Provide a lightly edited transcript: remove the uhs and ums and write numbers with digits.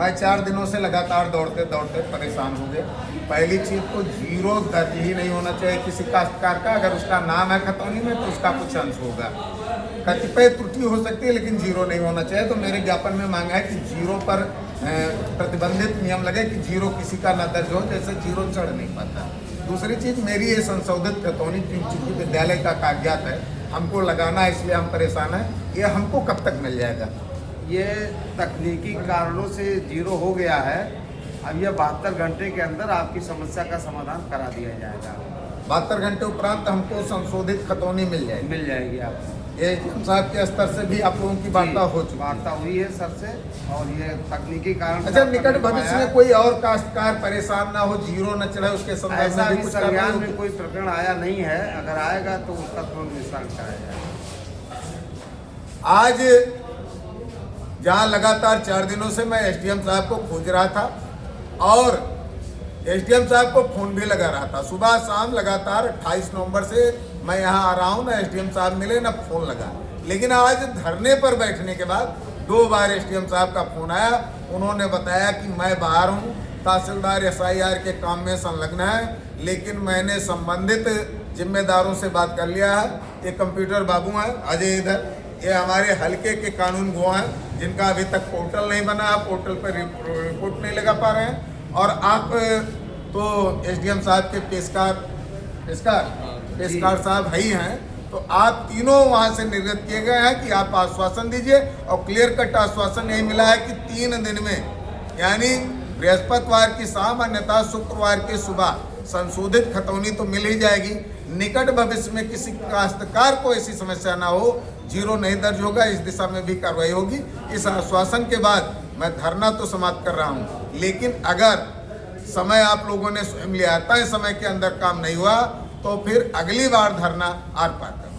मैं 4 दिनों से लगातार दौड़ते दौड़ते परेशान हो गए। पहली चीज़ तो जीरो दर्ज ही नहीं होना चाहिए किसी काश्तकार का। अगर उसका नाम है खतौनी में तो उसका कुछ अंश होगा। कतिपय त्रुटि हो सकती है लेकिन जीरो नहीं होना चाहिए। तो मेरे ज्ञापन में मांगा है कि जीरो पर प्रतिबंधित नियम लगे कि जीरो किसी का न दर्ज हो, जैसे जीरो चढ़ नहीं पाता। दूसरी चीज़, मेरी ये संशोधित खतौनी चूंकि विद्यालय का कागजात है, हमको लगाना है, इसलिए हम परेशान हैं। ये हमको कब तक मिल जाएगा? ये तकनीकी कारणों से जीरो हो गया है। अब यह 72 घंटे के अंदर आपकी समस्या का समाधान करा दिया जाएगा। 72 घंटे उपरांत हमको संशोधित खतौनी मिल जाएगी आपको। एसडीएम साहब के स्तर से भी आप लोगों की वार्ता हो चुकी है? वार्ता हुई है सर से, और ये तकनीकी कारण। अच्छा, निकट भविष्य में कोई और काश्तकार परेशान ना हो, जीरो न चढ़े, उसके संदर्भ ऐसा में भी कुछ संज्ञान में कोई प्रकरण आया नहीं है। अगर आएगा तो उसका तुरंत निस्तारण कराया जाएगा। आज जहां लगातार 4 दिनों से मैं एसडीएम साहब को खोज रहा था और एसडीएम साहब को फोन भी लगा रहा था, सुबह शाम लगातार 28 नवंबर से मैं यहां आ रहा हूं, ना एसडीएम साहब मिले ना फोन लगा। लेकिन आज धरने पर बैठने के बाद 2 बार एसडीएम साहब का फोन आया। उन्होंने बताया कि मैं बाहर हूं, तहसीलदार एसआईआर के काम में संलग्न है, लेकिन मैंने संबंधित जिम्मेदारों से बात कर लिया है। ये कंप्यूटर बाबू हैं अजय, इधर ये हमारे हल्के के कानून गो हैं जिनका अभी तक पोर्टल नहीं बना, आप पोर्टल पर रिपोर्ट नहीं लगा पा रहे हैं। और आप तो एसडीएम साहब के पेशकार साहब है ही हैं, तो आप तीनों वहां से निर्गत किए गए हैं कि आप आश्वासन दीजिए। और क्लियर कट आश्वासन यही मिला है कि 3 दिन में, यानी बृहस्पतिवार की शाम अन्यथा शुक्रवार की सुबह संशोधित खतौनी तो मिल ही जाएगी। निकट भविष्य में किसी काश्तकार को ऐसी समस्या ना हो, जीरो नहीं दर्ज होगा, इस दिशा में भी कार्रवाई होगी। इस आश्वासन के बाद मैं धरना तो समाप्त कर रहा हूं, लेकिन अगर समय आप लोगों ने स्वयं लिया, तय समय के अंदर काम नहीं हुआ तो फिर अगली बार धरना आर पार कर